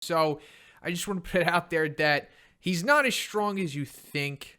So I just want to put it out there that he's not as strong as you think.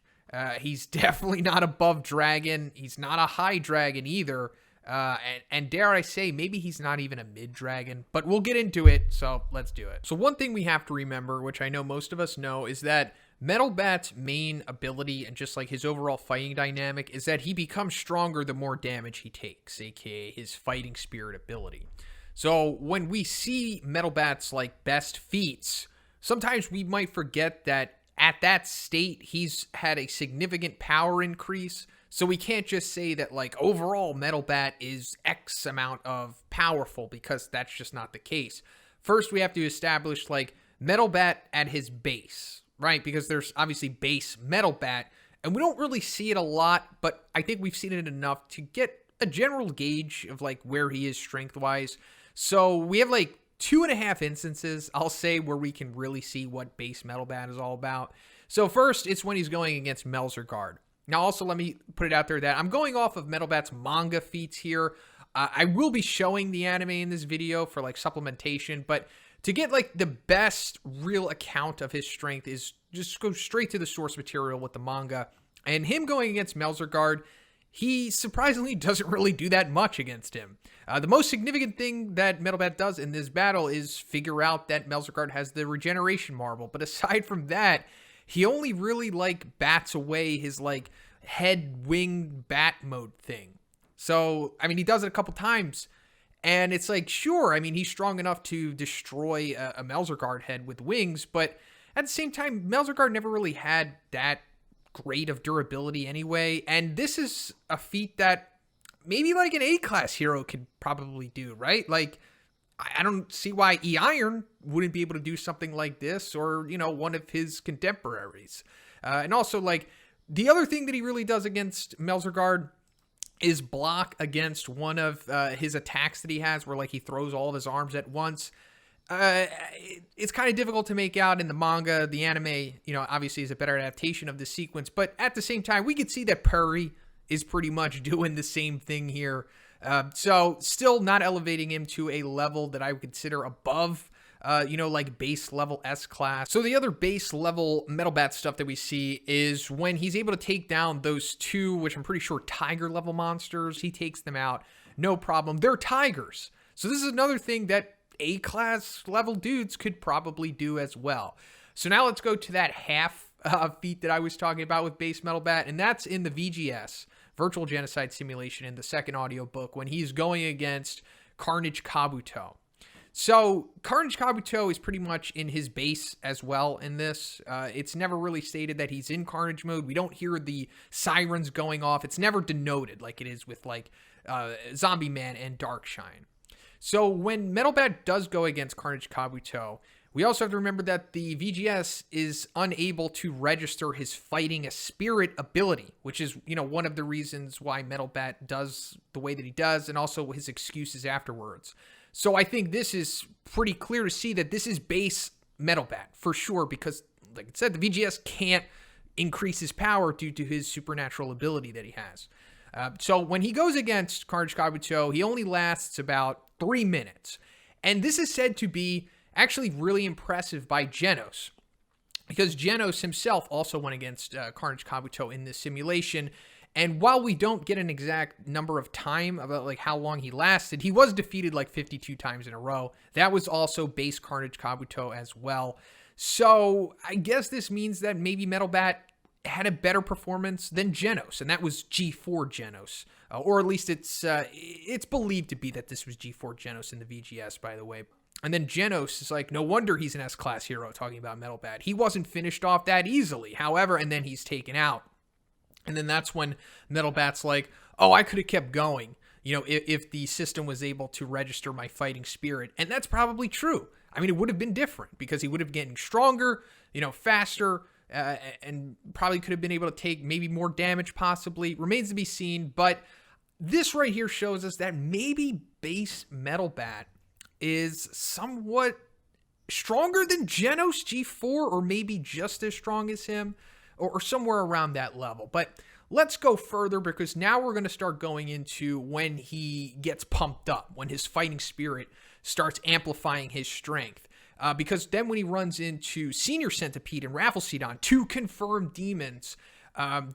He's definitely not above dragon. He's not a high dragon either. And dare I say, maybe he's not even a mid dragon, but we'll get into it. So let's do it. So one thing we have to remember, which I know most of us know, is that Metal Bat's main ability and just like his overall fighting dynamic is that he becomes stronger the more damage he takes, aka his fighting spirit ability. So when we see Metal Bat's like best feats, sometimes we might forget that at that state he's had a significant power increase. So we can't just say that like overall Metal Bat is X amount of powerful, because that's just not the case. First we have to establish like Metal Bat at his base, right? Because there's obviously base Metal Bat, and we don't really see it a lot, but I think we've seen it enough to get a general gauge of like where he is strength wise. So we have like 2.5 instances, I'll say, where we can really see what base Metal Bat is all about. So first, it's when he's going against Melzergard. Now, also, let me put it out there that I'm going off of Metal Bat's manga feats here. I will be showing the anime in this video for like supplementation, but to get like the best real account of his strength is just go straight to the source material with the manga. And him going against Melzergard, he surprisingly doesn't really do that much against him. The most significant thing that Metal Bat does in this battle is figure out that Melzergard has the regeneration marble. But aside from that, he only really like bats away his like head winged bat mode thing. So, I mean, he does it a couple times, and it's like, sure, I mean, he's strong enough to destroy a Melzergard head with wings, but at the same time, Melzergard never really had that great of durability anyway, and this is a feat that maybe like an A-class hero could probably do, right? Like, I don't see why E-Iron wouldn't be able to do something like this, or, you know, one of his contemporaries. And also, like, the other thing that he really does against Melzergard is block against one of his attacks that he has, where, like, he throws all of his arms at once. It's kind of difficult to make out in the manga. The anime, you know, obviously is a better adaptation of this sequence, but at the same time, we could see that Puri is pretty much doing the same thing here. So still not elevating him to a level that I would consider above, you know, like base level S-class. So the other base level Metal Bat stuff that we see is when he's able to take down those two, which I'm pretty sure tiger level monsters. He takes them out, no problem. They're tigers. So this is another thing that A-class level dudes could probably do as well. So now let's go to that half feat that I was talking about with base Metal Bat, and that's in the VGS, Virtual Genocide Simulation, in the second audiobook, when he's going against Carnage Kabuto. So Carnage Kabuto is pretty much in his base as well in this. It's never really stated that he's in Carnage mode. We don't hear the sirens going off. It's never denoted like it is with like Zombie Man and Darkshine. So when Metal Bat does go against Carnage Kabuto, we also have to remember that the VGS is unable to register his fighting a spirit ability, which is, you know, one of the reasons why Metal Bat does the way that he does, and also his excuses afterwards. So I think this is pretty clear to see that this is base Metal Bat for sure, because like I said, the VGS can't increase his power due to his supernatural ability that he has. So when he goes against Carnage Kabuto, he only lasts about 3 minutes. And this is said to be actually really impressive by Genos, because Genos himself also went against Carnage Kabuto in this simulation. And while we don't get an exact number of time about like how long he lasted, he was defeated like 52 times in a row. That was also base Carnage Kabuto as well. So I guess this means that maybe Metal Bat had a better performance than Genos, and that was G4 Genos, or at least it's believed to be that this was G4 Genos in the VGS, by the way. And then Genos is like, no wonder he's an S-class hero, talking about Metal Bat. He wasn't finished off that easily, however, and then he's taken out. And then that's when Metal Bat's like, oh, I could have kept going, you know, if the system was able to register my fighting spirit. And that's probably true. I mean, it would have been different because he would have getting stronger, you know, faster, and probably could have been able to take maybe more damage possibly. Remains to be seen, but this right here shows us that maybe base Metal Bat is somewhat stronger than Genos G4, or maybe just as strong as him, or somewhere around that level. But let's go further, because now we're going to start going into when he gets pumped up, when his fighting spirit starts amplifying his strength. because then when he runs into Senior Centipede and Rafflesidon, two confirmed demons,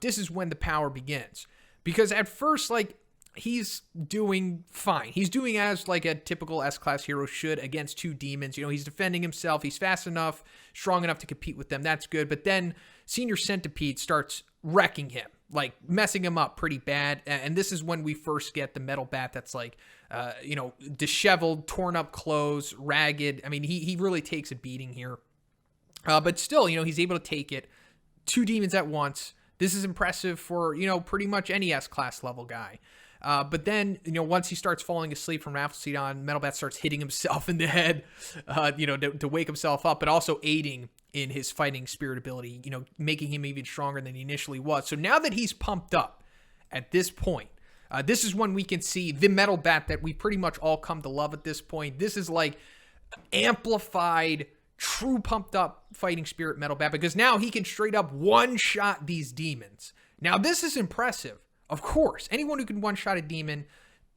this is when the power begins. Because at first, like, he's doing fine. He's doing as like a typical S-class hero should against two demons. You know, he's defending himself. He's fast enough, strong enough to compete with them. That's good. But then Senior Centipede starts wrecking him, like messing him up pretty bad. And this is when we first get the Metal Bat that's like, disheveled, torn up clothes, ragged. I mean, he really takes a beating here. But still, you know, he's able to take it. Two demons at once. This is impressive for, you know, pretty much any S-class level guy. But then, you know, once he starts falling asleep from Rafflesidon, Metal Bat starts hitting himself in the head, to wake himself up, but also aiding in his fighting spirit ability, you know, making him even stronger than he initially was. So now that he's pumped up at this point, this is when we can see the Metal Bat that we pretty much all come to love at this point. This is like amplified, true pumped up fighting spirit Metal Bat, because now he can straight up one-shot these demons. Now, this is impressive. Of course, anyone who can one-shot a demon,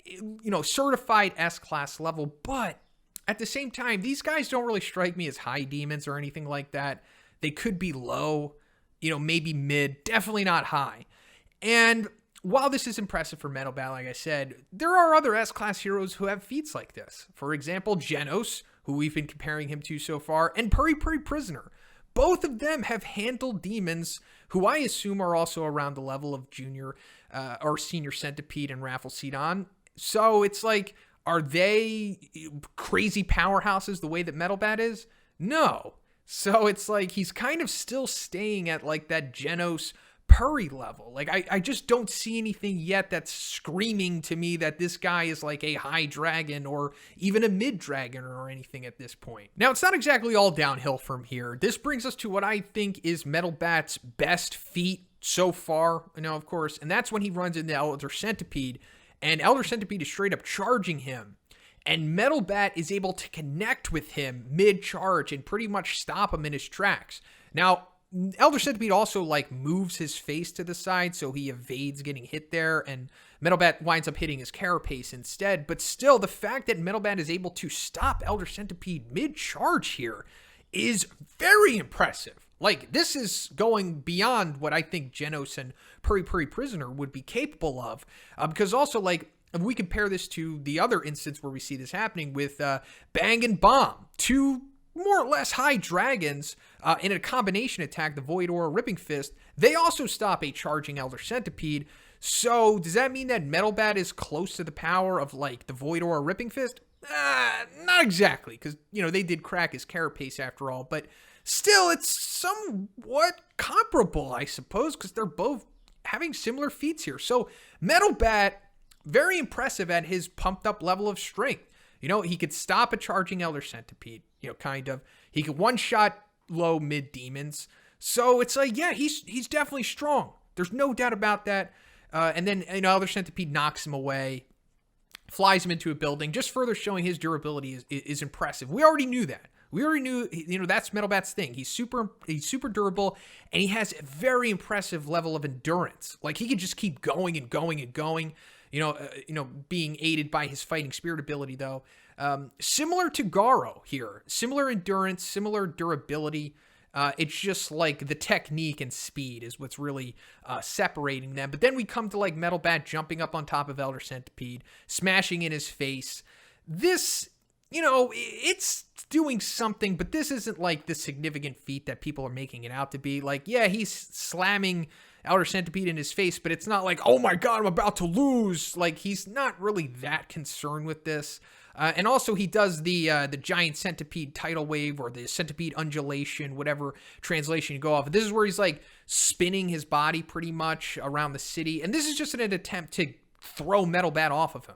you know, certified S-class level, but at the same time, these guys don't really strike me as high demons or anything like that. They could be low, you know, maybe mid, definitely not high. And while this is impressive for Metal Bat, like I said, there are other S-class heroes who have feats like this. For example, Genos, who we've been comparing him to so far, and Puri Puri Prisoner. Both of them have handled demons who I assume are also around the level of Junior or Senior Centipede and Rafflesidon. So it's like, are they crazy powerhouses the way that Metal Bat is? No. So it's like he's kind of still staying at like that Genos Puri level. Like I just don't see anything yet that's screaming to me that this guy is like a high dragon or even a mid dragon or anything at this point. Now, it's not exactly all downhill from here. This brings us to what I think is Metal Bat's best feat so far, you know, of course, and that's when he runs into Elder Centipede, and Elder Centipede is straight up charging him, and Metal Bat is able to connect with him mid-charge and pretty much stop him in his tracks. Now, Elder Centipede also like moves his face to the side, so he evades getting hit there, and Metal Bat winds up hitting his carapace instead. But still, the fact that Metal Bat is able to stop Elder Centipede mid-charge here is very impressive. Like, this is going beyond what I think Genos and Puri Puri Prisoner would be capable of. Because also, like, if we compare this to the other instance where we see this happening with Bang and Bomb, two more or less high dragons in a combination attack, the Void Aura Ripping Fist, they also stop a charging Elder Centipede. So does that mean that Metal Bat is close to the power of like the Void Aura Ripping Fist? Not exactly, because, you know, they did crack his carapace after all, but still, it's somewhat comparable, I suppose, because they're both having similar feats here. So Metal Bat, very impressive at his pumped up level of strength. You know, he could stop a charging Elder Centipede, you know, kind of. He could one-shot low mid demons. So it's like, yeah, he's definitely strong. There's no doubt about that. And then, you know, Elder Centipede knocks him away, flies him into a building, just further showing his durability is impressive. We already knew that. We already knew, you know, that's Metal Bat's thing. He's super durable, and he has a very impressive level of endurance. Like, he can just keep going and going and going. Being aided by his fighting spirit ability, though. Similar to Garo here. Similar endurance, similar durability. It's just like the technique and speed is what's really separating them. But then we come to like Metal Bat jumping up on top of Elder Centipede, smashing in his face. This, you know, it's doing something, but this isn't like the significant feat that people are making it out to be. Like, yeah, he's slamming Elder Centipede in his face, but it's not like, oh my god, I'm about to lose. Like, he's not really that concerned with this. And also, he does the giant centipede tidal wave, or the centipede undulation, whatever translation you go off. This is where he's like spinning his body pretty much around the city, and this is just an attempt to throw Metal Bat off of him.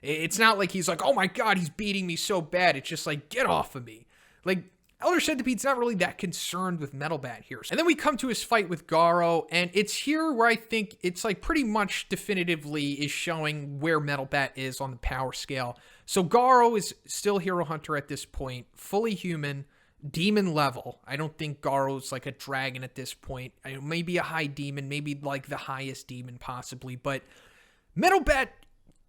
It's not like he's like, oh my god, he's beating me so bad. It's just like, get off of me. Like, Elder Centipede's not really that concerned with Metal Bat here. And then we come to his fight with Garo, and it's here where I think it's like pretty much definitively is showing where Metal Bat is on the power scale. So Garo is still Hero Hunter at this point, fully human, demon level. I don't think Garo's like a dragon at this point. Maybe a high demon, maybe like the highest demon possibly, but Metal Bat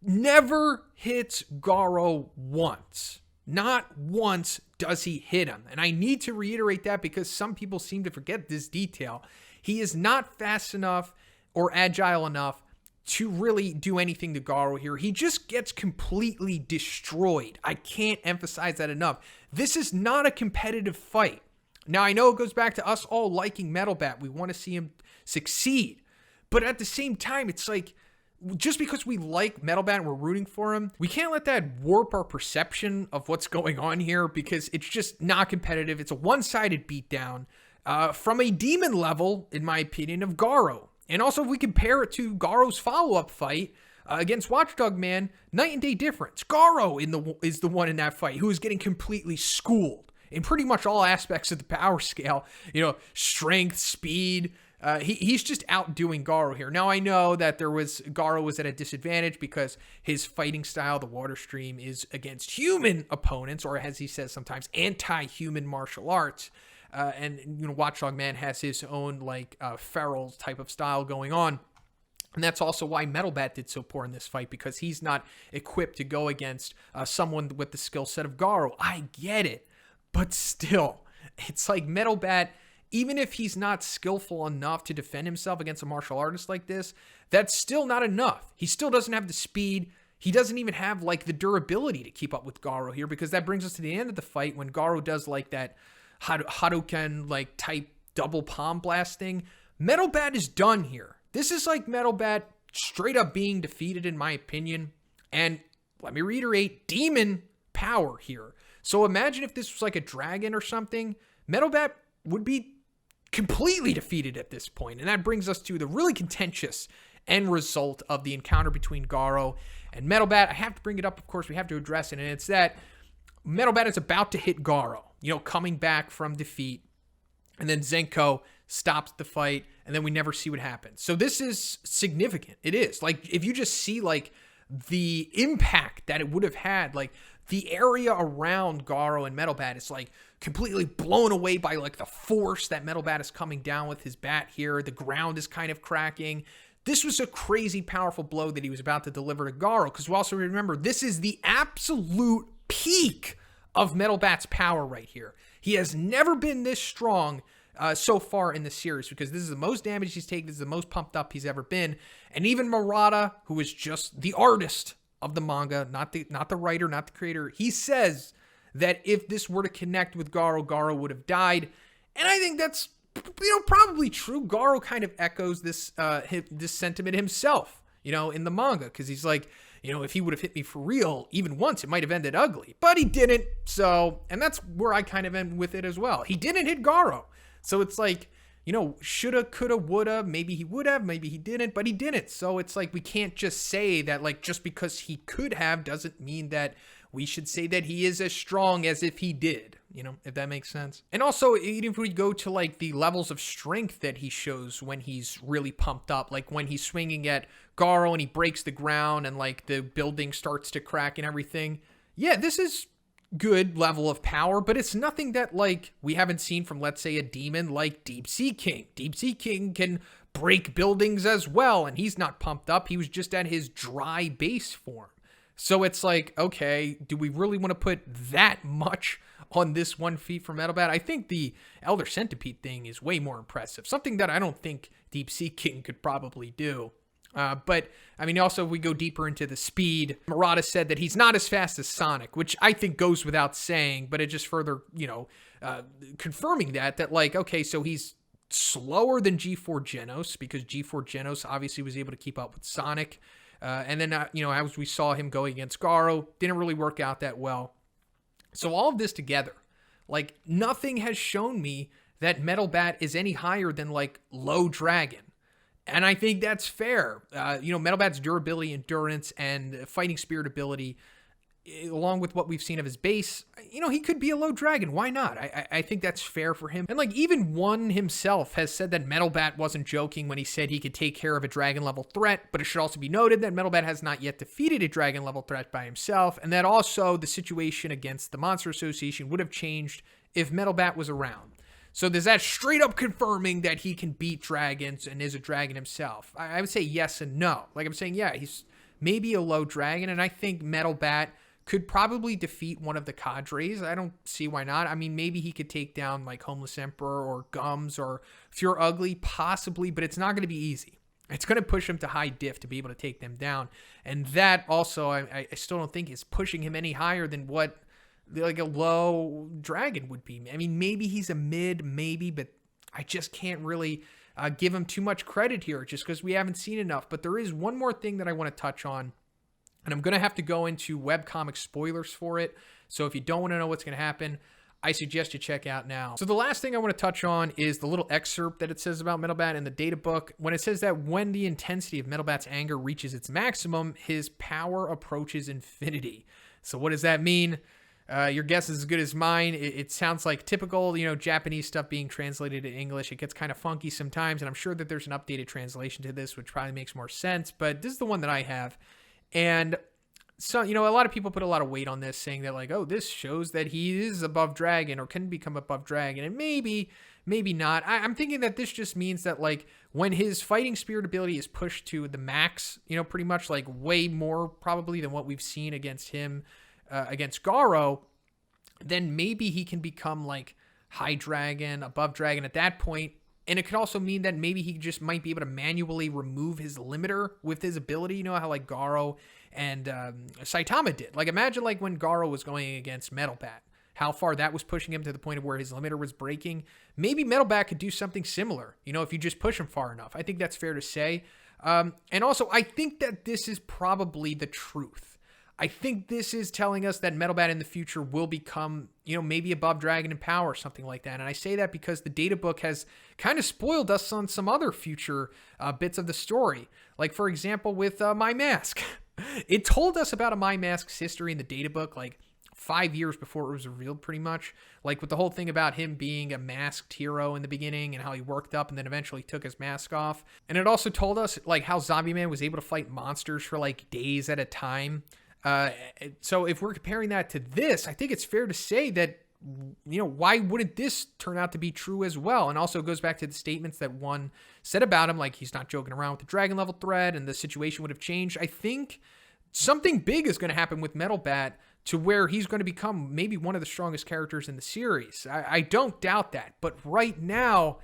never hits Garo once. Not once does he hit him. And I need to reiterate that because some people seem to forget this detail. He is not fast enough or agile enough to really do anything to Garo here. He just gets completely destroyed. I can't emphasize that enough. This is not a competitive fight. Now, I know it goes back to us all liking Metal Bat. We want to see him succeed. But at the same time, it's like, just because we like Metal Bat and we're rooting for him, we can't let that warp our perception of what's going on here because it's just not competitive. It's a one-sided beatdown from a demon level, in my opinion, of Garo. And also, if we compare it to Garo's follow-up fight against Watchdog Man, night and day difference. Garo is the one in that fight who is getting completely schooled in pretty much all aspects of the power scale. Strength, speed. He's just outdoing Garo here. Now, I know that Garo was at a disadvantage because his fighting style, the Water Stream, is against human opponents, or as he says sometimes, anti-human martial arts. And Watchdog Man has his own feral type of style going on. And that's also why Metal Bat did so poor in this fight, because he's not equipped to go against someone with the skill set of Garo. I get it, but still, it's like Metal Bat, even if he's not skillful enough to defend himself against a martial artist like this, that's still not enough. He still doesn't have the speed. He doesn't even have the durability to keep up with Garo here, because that brings us to the end of the fight when Garo does that Hadouken type double palm blasting. Metal Bat is done here. This is Metal Bat straight up being defeated, in my opinion. And let me reiterate, demon power here. So imagine if this was a dragon or something. Metal Bat would be completely defeated at this point. And that brings us to the really contentious end result of the encounter between Garo and Metal Bat. I have to bring it up, of course, we have to address it, and it's that Metal Bat is about to hit Garo, coming back from defeat, and then Zenko stops the fight, and then we never see what happens. So this is significant. It is. If you just see, the impact that it would have had, the area around Garo and Metal Bat is, completely blown away by, the force that Metal Bat is coming down with his bat here. The ground is kind of cracking. This was a crazy powerful blow that he was about to deliver to Garo, because we also remember, this is the absolute peak of Metal Bat's power right here. He has never been this strong so far in the series, because this is the most damage he's taken. This is the most pumped up he's ever been. And even Murata, who is just the artist of the manga, not the writer, not the creator, he says that if this were to connect with Garo, Garo would have died. And I think that's probably true. Garo kind of echoes this sentiment himself, in the manga, because he's if he would have hit me for real, even once, it might have ended ugly. But he didn't, and that's where I kind of end with it as well. He didn't hit Garo. So it's shoulda, coulda, woulda, maybe he would have, maybe he didn't, but he didn't. So it's we can't just say that, just because he could have doesn't mean that we should say that he is as strong as if he did, if that makes sense. And also, even if we go to the levels of strength that he shows when he's really pumped up, when he's swinging at Garo and he breaks the ground and the building starts to crack and everything. Yeah, this is good level of power, but it's nothing that we haven't seen from, let's say, a demon like Deep Sea King. Deep Sea King can break buildings as well, and he's not pumped up. He was just at his dry base form. So it's okay, do we really want to put that much on this one feat for Metal Bat? I think the Elder Centipede thing is way more impressive. Something that I don't think Deep Sea King could probably do. But, also, if we go deeper into the speed, Murata said that he's not as fast as Sonic, which I think goes without saying, but it just further, confirming that, okay, so he's slower than G4 Genos, because G4 Genos obviously was able to keep up with Sonic. And then, as we saw him going against Garo, didn't really work out that well. So all of this together, nothing has shown me that Metal Bat is any higher than, Low Dragon. And I think that's fair. Metal Bat's durability, endurance, and fighting spirit ability, along with what we've seen of his base, he could be a Low Dragon. Why not? I think that's fair for him. And even One himself has said that Metal Bat wasn't joking when he said he could take care of a dragon level threat, but it should also be noted that Metal Bat has not yet defeated a dragon level threat by himself, and that also the situation against the Monster Association would have changed if Metal Bat was around. So there's that straight up confirming that he can beat dragons and is a dragon himself. I would say yes and no. I'm saying, yeah, he's maybe a Low Dragon, and I think Metal Bat could probably defeat one of the cadres. I don't see why not. I mean, maybe he could take down like Homeless Emperor or Gums or Fear Ugly, possibly, but it's not going to be easy. It's going to push him to high diff to be able to take them down. And that also, I still don't think is pushing him any higher than what like a low dragon would be. I mean, maybe he's a mid, maybe, but I just can't really give him too much credit here just because we haven't seen enough. But there is one more thing that I want to touch on, and I'm going to have to go into webcomic spoilers for it. So if you don't want to know what's going to happen, I suggest you check out now. So the last thing I want to touch on is the little excerpt that it says about Metalbat in the data book. When it says that when the intensity of Metalbat's anger reaches its maximum, his power approaches infinity. So what does that mean? Your guess is as good as mine. It sounds like typical, Japanese stuff being translated to English. It gets kind of funky sometimes, and I'm sure that there's an updated translation to this, which probably makes more sense, but this is the one that I have. And so, a lot of people put a lot of weight on this, saying that like, oh, this shows that he is above dragon or can become above dragon, and maybe not. I'm thinking that this just means that like when his fighting spirit ability is pushed to the max, pretty much like way more probably than what we've seen against him, against Garo, then maybe he can become like high dragon, above dragon at that point. And it could also mean that maybe he just might be able to manually remove his limiter with his ability. You know how like Garo and Saitama did. Like imagine like when Garo was going against Metalbat, how far that was pushing him to the point of where his limiter was breaking. Maybe Metalbat could do something similar, if you just push him far enough. I think that's fair to say. And also, I think that this is probably the truth. I think this is telling us that Metalbat in the future will become, maybe above dragon in power or something like that. And I say that because the data book has kind of spoiled us on some other future bits of the story. Like, for example, with My Mask. It told us about a My Mask's history in the data book, like 5 years before it was revealed pretty much. Like with the whole thing about him being a masked hero in the beginning and how he worked up and then eventually took his mask off. And it also told us like how Zombie Man was able to fight monsters for like days at a time. So if we're comparing that to this, I think it's fair to say that, why wouldn't this turn out to be true as well? And also goes back to the statements that one said about him, like he's not joking around with the dragon level threat and the situation would have changed. I think something big is going to happen with Metalbat to where he's going to become maybe one of the strongest characters in the series. I don't doubt that, but right now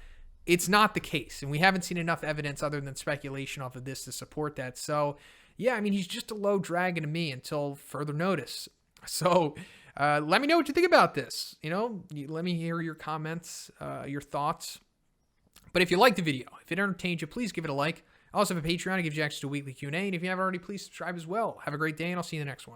it's not the case. And we haven't seen enough evidence other than speculation off of this to support that. So yeah, I mean, he's just a low dragon to me until further notice. So let me know what you think about this. Let me hear your comments, your thoughts. But if you liked the video, if it entertained you, please give it a like. I also have a Patreon. It gives you access to a weekly Q&A. And if you haven't already, please subscribe as well. Have a great day, and I'll see you in the next one.